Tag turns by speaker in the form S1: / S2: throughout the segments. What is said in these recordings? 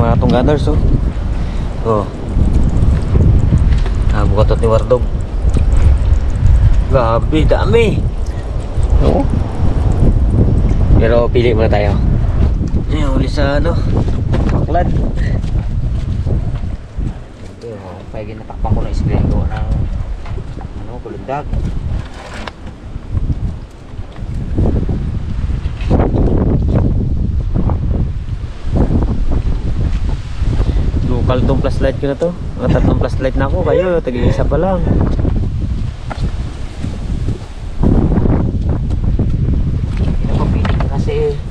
S1: mga tungganers, oh. Oh. Bukatot ni Wardog. Grabe, dami. Oo. Pero pili muna tayo. Ayan, uli sa ano, baklad. Ito, pagiging natakpan ko ng screen ko ng ano, kulundag. Local tong flashlight ko na to. Mga tatlong flashlight na ako. Kayo, tag-iisa pa lang.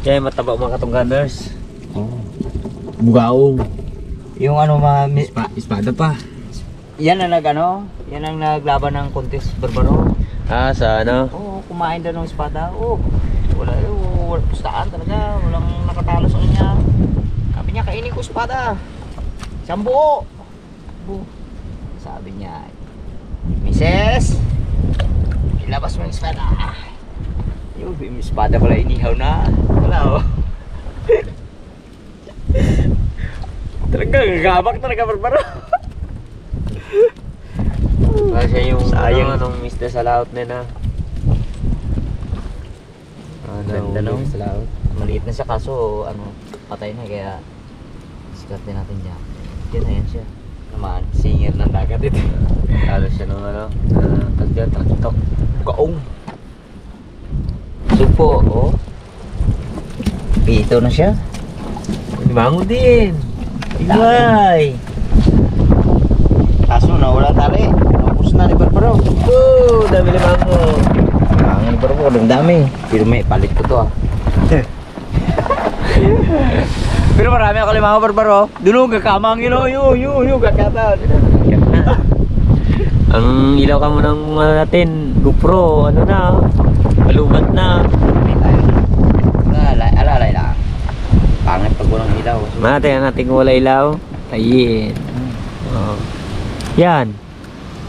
S1: Kaya mataba mga katungganers. Oh. Bugaong.
S2: Yung ano
S1: Espada pa.
S2: yan ang yan ang naglaban ng contest barbaro.
S1: Ah, sa ano?
S2: Oo, kumain daw ng espada. Oo. Wala pustaan talaga, walang nakatalo sa kanya. Sabi niya, kainin ko espada. Isang buo. Sabi niya, Mises, ilabas mo yung espada. Yung espada pala inihaw na. Wala, oh. Talaga, gagabak talaga barbaro.
S1: Kasi yung
S2: sayang
S1: anong misda sa laot na na.
S2: Ganda, no?
S1: Sa laot.
S2: Maliit na siya kaso ano, patay na kaya sikat din natin dyan. Yan na yan siya. Naman, singer ng dagat ito.
S1: Talo siya ng ano, tagyan, takitok.
S2: Bukaong. Supo, oh. Pito na siya.
S1: Bango din.
S2: Igay. Kaso na wala tali. Napus na ni Barbaro.
S1: Oh, dami na bango.
S2: Ang ni Barbaro, ang dami. Pero may palit ko to, ah. Pero marami ako limango Barbaro. Dulo gakamang yun gakata.
S1: Ang ilaw ka mo ng natin, GoPro, ano na, malumat na.
S2: Alalay lang. Pangit pag walang ilaw.
S1: Natin kung wala ilaw. Ayin. Oh. Yan.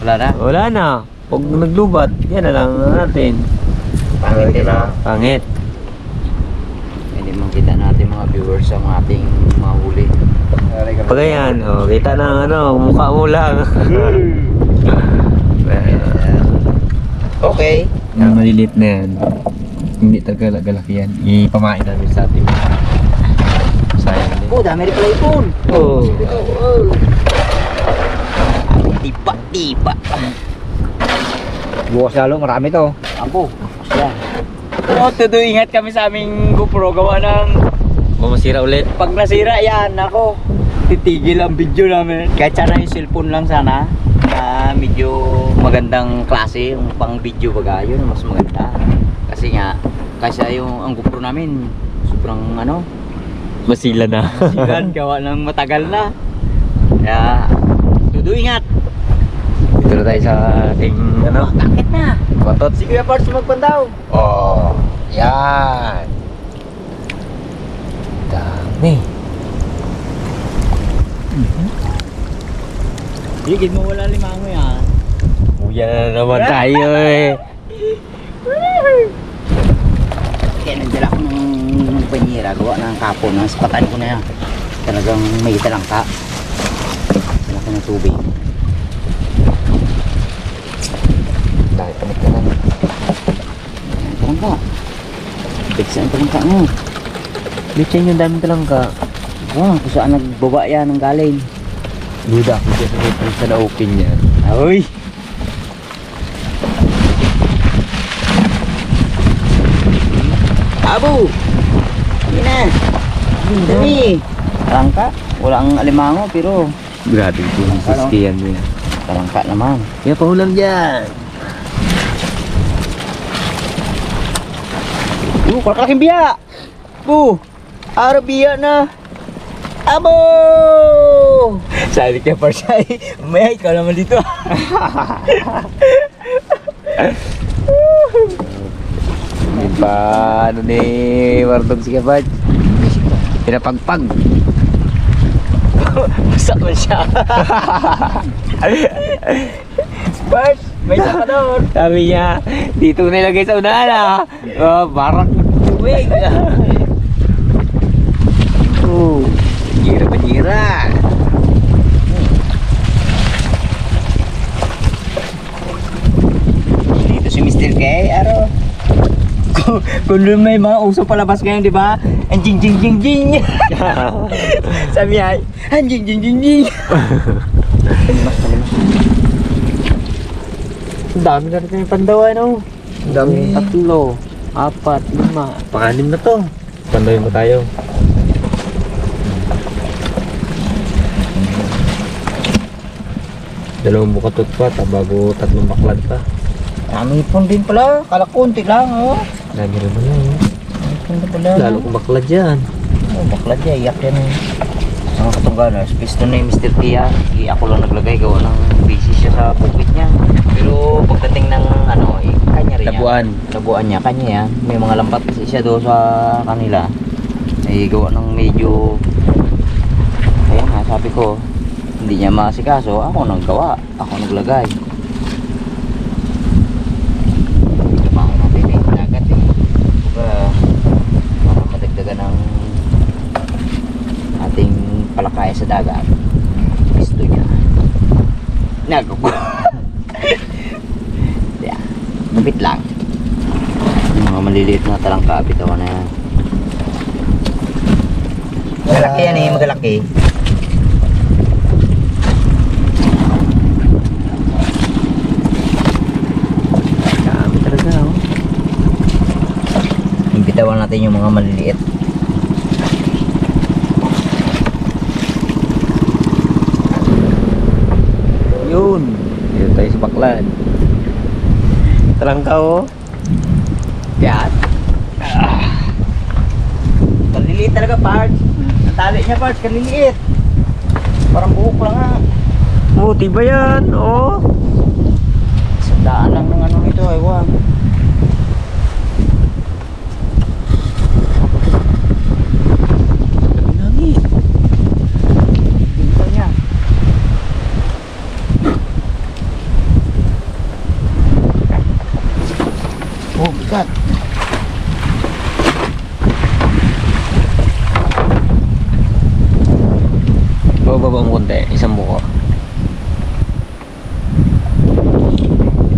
S2: Wala na.
S1: Wala na. Pag naglubat, yan na lang natin.
S2: Pangit na.
S1: Pangit.
S2: Hindi makita natin mga viewers ang ating mga huli.
S1: Pag yan, oh, kita na ano, mukha mo lang.
S2: Okay.
S1: Yan, malilit na yan. Hindi talaga galaki yan. Ipamain namin sa ating sayang din.
S2: Oh, dami rin pala ipon.
S1: Oh.
S2: Tipa.
S3: Bukas lalo, marami to.
S2: Ampo. Yan. Oh, todo ingat kami sa aming GoPro gawa ng
S1: Masira ulit.
S2: pag nasira yan, ako titigil ang video namin. Kahit sana yung cellphone lang sana. Medyo magandang klase yung pang video baga, yun ang mas maganda. Kasi nga, kasi yung ang GoPro namin sobrang ano,
S1: Masila na.
S2: sigan gawa ng matagal na. Kaya, todo ingat.
S1: Dito na tayo sa ating ano,
S2: Bakit na?
S1: batot.
S2: Si Kuya Parts magpandaw.
S1: Oh, yan. Dami.
S2: Higit mo wala limango yan.
S1: Uyan na naman tayo eh.
S2: Kaya nagdala ko ng banyera, gawa ng kapon, ng spatan ko na yan. Talagang may talangka. Dala ko ng tubig.
S1: Dahil panik ka na.
S2: Talangka. Bigsan ang talangka mo.
S1: Litsin yung daming talangka.
S2: Wow, kung saan nagbaba yan ng galing.
S1: Duda ako dyan sa na-open yan.
S2: Aoy! Abo! Hindi na! Dami! Talangka. Walang alimango pero
S1: Grabe yung siskiyan mo yan.
S2: talangka naman.
S1: Kaya pahulam dyan.
S2: Kalaking biya! Arabiya na! Abo! Sabi kay Parsay, may ikaw naman dito.
S1: Hindi pa ano ni Wardog si Kabad. Pinapagpag.
S2: Masak na siya. Bart, may isa ka doon.
S1: Sabi niya, dito nilagay sa unahan ah. Oh, barak tubig. Banyira.
S2: Dito si Mr. K, aro. Kung may mga uso palabas ngayon, di ba? Ang jing jing jing jing. Sabi ay, ang jing jing jing jing.
S1: Ang dami na rin yung pandawan, no? Ang dami.
S2: 3, 4, 5.
S1: Pang-anim na to. Pandawin mo tayo. Dalawang bukatot pa, bago 3 baklad pa.
S2: Dami pon din pala. Kala konti lang, oh.
S1: Dami rin mo lang, eh.
S2: Dami pon din pala.
S1: Lalo kung baklad yan.
S2: Oh, bakla dyan, iyak yan eh. Ang katunggan, piston na yung Mr. Kia. Ako lang naglagay, gawa ng busy siya sa bukit niya. Pero pagdating ng ano, kanya rin
S1: Labuan.
S2: yan. Labuan niya, kanya yan. May mga lampat kasi siya doon sa kanila. Ay gawa ng medyo, ayun nga, sabi ko, hindi niya masikaso. Ako naggawa, ako naglagay. Lumaon natin eh, nagat eh. Para madagdagan ng ating palakaya sa dagat. Gusto niya. Nagawa. Yeah. Gupit lang. Yung mga maliliit na talangka, bitawan na yan. Magalaki yan eh, magalaki.
S1: Dami talaga, oh.
S2: Bitawan natin yung mga maliliit.
S1: Yun. Dito tayo sa baklad. Talangka, oh.
S2: Yan. Kaliliit talaga, parts. Ang tali niya, parts, kaliliit. Parang buhok lang ha.
S1: Muti ba yan? Oh.
S2: Sandaan lang ng ano nito, ewan.
S1: Langit.
S2: Pinto niya. Oh, bigat.
S1: Bababa mo konti. Isang buko.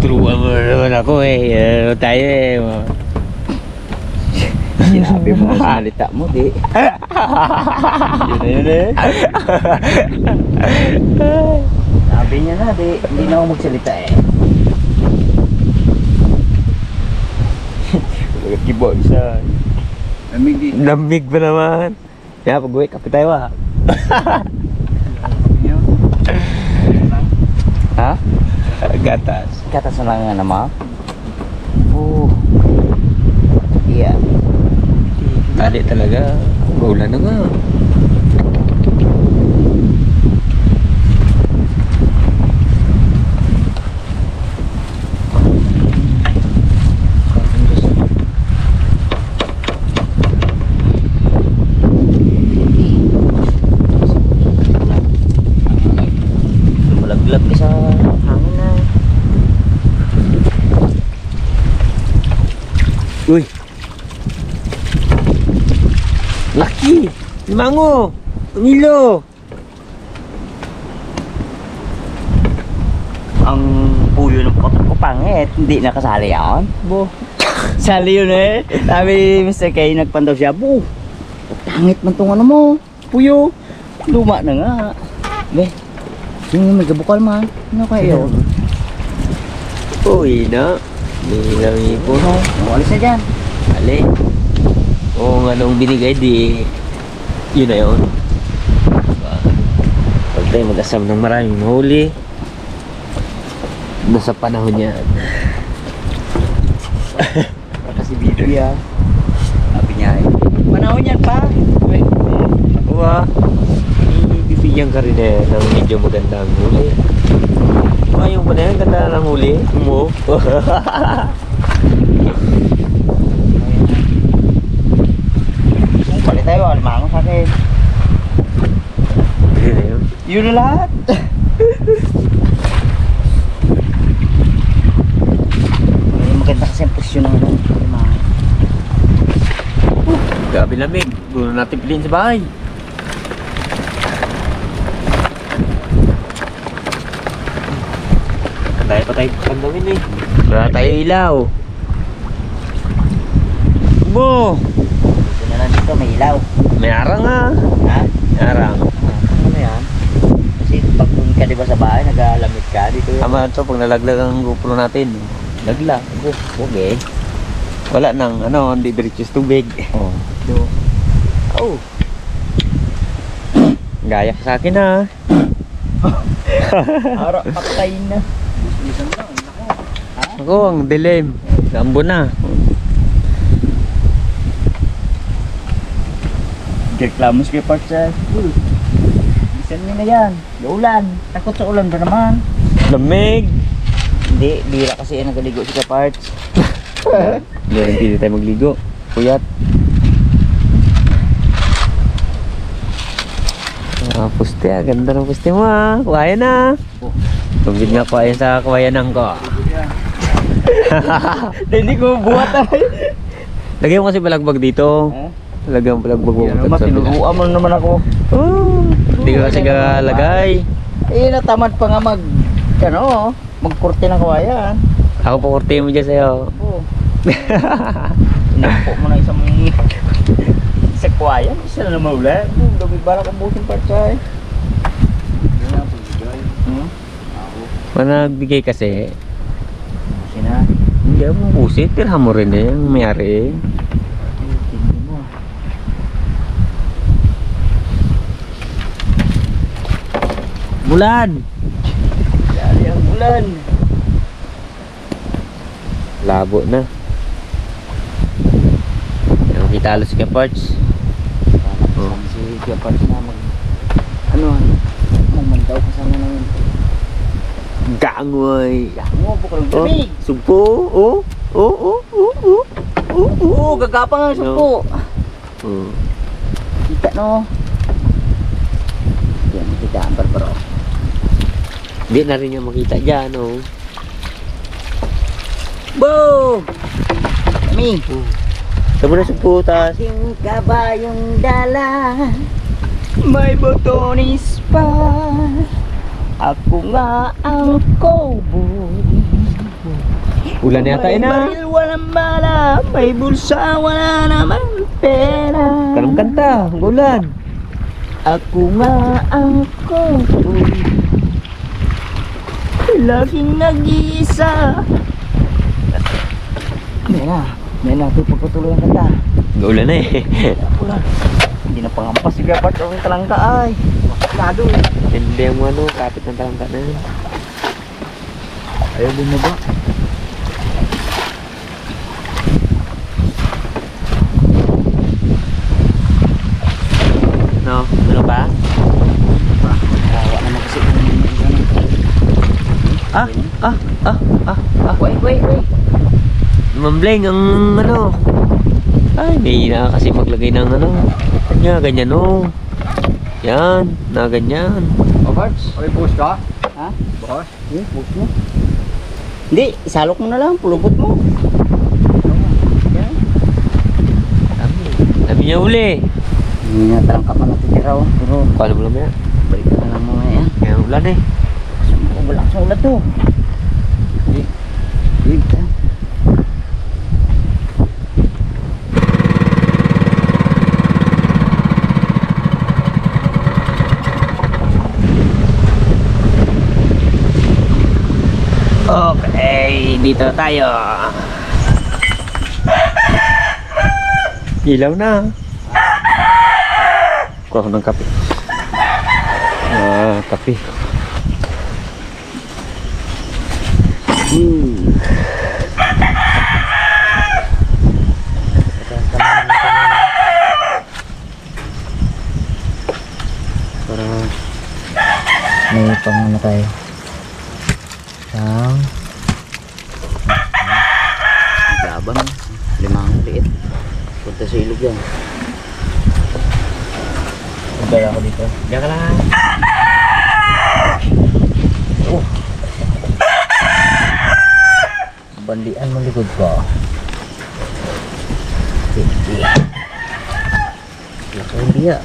S1: Turuan mo naman ako, eh. Ano tayo, eh.
S2: Sinabi mo sa salita mo, di.
S1: Yun, eh.
S2: Sabi niya na, di. Hindi na ako magsalita eh.
S1: Kibo, isa.
S2: Lamig
S1: Lamig ba naman? Kaya pag-uwi, kape tayo, ah.
S2: Ha?
S1: Gatas.
S2: Gatas na lang nga naman. Oh. Iya.
S1: Tali talaga. Maulan na nga.
S2: Malaglag ka sa hangin na.
S1: Uy! Laki! Limango! Tumilo!
S2: Ang puyo ng kotok ko pangit. Hindi nakasali yan. Bo. Sali yun eh. Sabi Mr. K, nagpandaw siya. Bo. Pangit man tong ano mo. Puyo. Luma na nga. Be. Yung may gabukal man. Ano kayo?
S1: Uy na! Nilang ipon.
S2: Alis na dyan.
S1: Ali. Oo nga nung binigay di yun na yun. Huwag tayo mag-asam ng maraming mahuli. Nasa panahon yan.
S2: Kasi video ya. Sabi niya eh. Panahon yan pa.
S1: Ako ah. Ibibigyan ka rin eh ng medyo magandang huli. Ayaw mo na yan, ganda ng huli mo.
S2: Balik tayo, alimango sa akin.
S1: Yun na yun.
S2: Yun na lahat. May maganda kasi ang posisyon ng ano, alimango.
S1: Grabe lamig. Doon natin piliin sa bahay. Patay pandawin eh. Wala tayo ilaw. Bo!
S2: Dito na lang dito, may ilaw.
S1: May arang ah.
S2: Ha?
S1: May arang.
S2: Ano yan? Kasi pag doon ka diba sa bahay, nag-aalamit ka dito.
S1: Tama ito pag nalaglag ang GoPro natin. Laglag.
S2: Okay.
S1: Wala nang ano, hindi diretso sa tubig.
S2: Oh. Do. Oh.
S1: Gaya ka sa akin ah.
S2: Ara, patayin na. Bisan lang, nako. Ha?
S1: Ako, ang dilim. Gambo na.
S2: Reklamos kay Parcha. Bisan mo na yan. Ulan. Takot sa ulan ba naman?
S1: Lamig.
S2: Hindi, bira kasi yan nagaligo si Kaparts.
S1: Hindi tayo magligo. Puyat. Puste ah. Ganda ng puste mo ah. Kuhayan na. Tubig nga kuhayan sa kuhayanan ko.
S2: Hindi ko buhat ay.
S1: Lagyan mo kasi balagbag dito. Lagyan mo balagbag mo.
S2: Yan naman, tinuruan mo naman ako.
S1: Oh, hindi ka kasi kalagay.
S2: Eh, natamad pa nga magkurte ng kawayan.
S1: Ako pa kurte mo dyan sa'yo.
S2: Oo. Inapo mo na isang sa kawayan. Isa na naman ulit. Gabi ba na kumbusin Parchay?
S1: Nagbigay kasi.
S2: Sina?
S1: Hindi mo pusit. Pirha mo rin eh. Ang mayari eh.
S2: Tingin mo.
S1: Bulan!
S2: Dali ang bulan.
S1: Labo na. Yung kita alos si Kaparts.
S2: Oh. Si Kaparts na magmandaw kasama namin.
S1: Gangoy!
S2: Mo po kalang lamig.
S1: Sugpo!
S2: Oo, gagapang ang sumpo. Kita no. Yan, kita ang barbaro.
S1: Hindi na rin niya makita dyan, oh.
S2: Bo! Kami.
S1: Sabi na sugpo, tas.
S2: Yung kabayong dala, may botonis pa. Ako nga ang cowboy.
S1: Ulan yata
S2: May
S1: ina.
S2: baril, walang bala. May bulsa, wala naman pera.
S1: Kanong kanta, ulan.
S2: Ako nga ang cowboy, laging nag-iisa. May na, ito pagpatuloy ang kanta.
S1: Ulan na eh.
S2: Ulan. Hindi na pangampas si Gapart ang talangka ay. Masyado eh.
S1: Hindi ang ano, kapit ng talangka na yun.
S2: Ayaw din mo ba?
S1: No? Ano pa?
S2: Kawa naman kasi kung Wait.
S1: Mambleng ang ano. Ay, may na kasi maglagay ng ano. Kanya, ganyan no. Yan, na ganyan.
S2: Barts? Okay, push ka? Ha? Bukas? Push mo. Hindi, isalok mo na lang, pulupot mo. Yan.
S1: Dami niya uli.
S2: Hindi na talangka pa natitira oh. Pero
S1: Paano mo lang yan?
S2: balik ka na lang mga yan.
S1: Kaya ulan eh.
S2: Wala sa ulat to. Hindi ka.
S1: Okay, dito tayo. Ilaw na. Kuha ko ng kape. Kape.
S2: Para may pang ano tayo. Gabang 5 liit. Punta sa ilog yan. Magdala ako dito.
S1: Diyan ka lang.
S2: Bandian mo likod ko. Sige. Laki yung biya.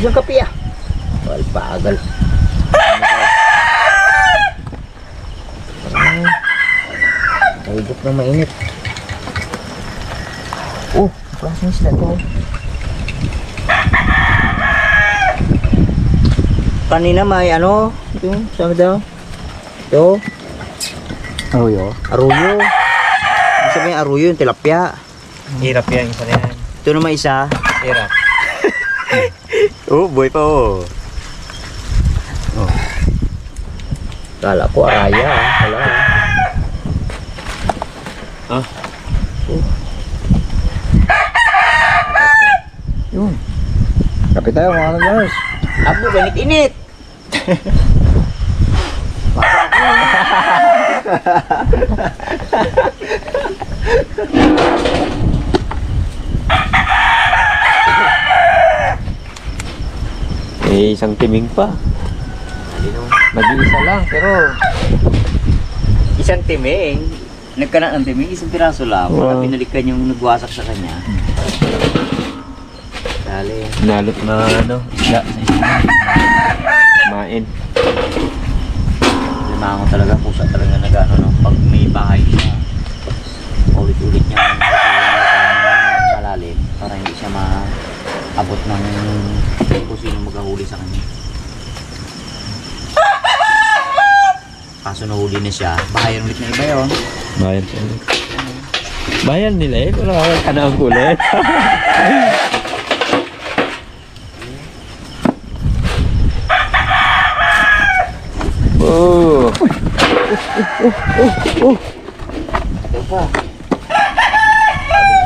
S2: Isang kape ah. Wal pagal. Higop na mainit. Oh, klaseng isda to. Kanina may ano, ito, sabi daw. Ito. Aruyo. Aruyo. Ibig sabihin aruyo yung tilapia.
S1: Hirap yan, isa na yan.
S2: Ito naman isa.
S1: Hirap.
S2: Oh, boy pa oh. Oh. Kala ko araya ah. Wala ah.
S1: Ah.
S2: Oh. Yun. Kapit tayo mga kanagers. Abo, ganit-init.
S1: Eh, isang timing pa. Nag-iisa lang, pero...
S2: Isang timing. Nagkaroon ng timing, isang piraso lang.
S1: Wow.
S2: Wow. Binalikan yung nagwasak sa kanya. Dali.
S1: Nalot na ano, isda sa isda. Main.
S2: Limango talaga, pusa talaga nag-ano no. Pag may bahay siya, ulit-ulit niya malalim para hindi siya maabot ng kung sino maghahuli sa kanya. Kaso nahuli na siya, bahayan ulit na iba yun.
S1: Bayan siya. Bayan nila eh, wala ka na ang kulit. Oh.
S2: Ito pa.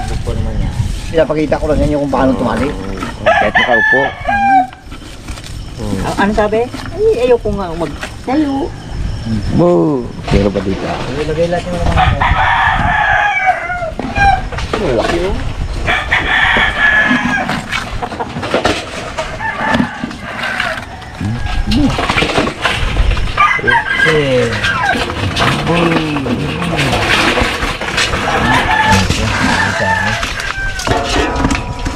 S2: Sabi ko naman niya. Pinapakita ko lang yan yung kung paano tumali.
S1: Kahit nakaupo.
S2: Ano sabi? Ay, ayaw ko nga magtayo.
S1: Mo. Pero pa dito.
S2: Ilagay lahat yung naman. Laki yun. Okay.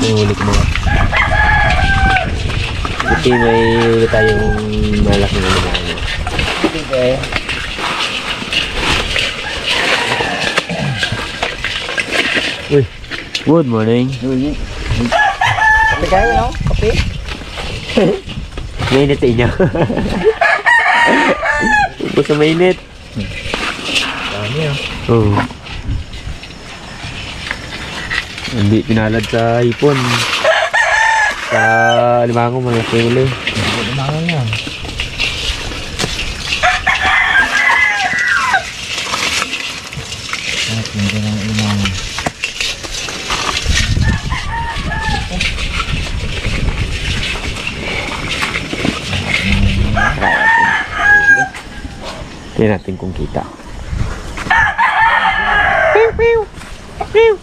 S1: Ulit mo. Buti may tayong malaking ulo.
S2: Okay.
S1: Uy, good morning.
S2: Kape kayo, no? Kape?
S1: Mainit sa inyo. Ubus sa mainit.
S2: Dami ah.
S1: Oo. Hindi pinalad sa ipon. Sa limango malaki uli.
S2: Limango yan. Hindi na limango.
S1: Tingnan natin kung kita.
S2: Pew pew. Pew.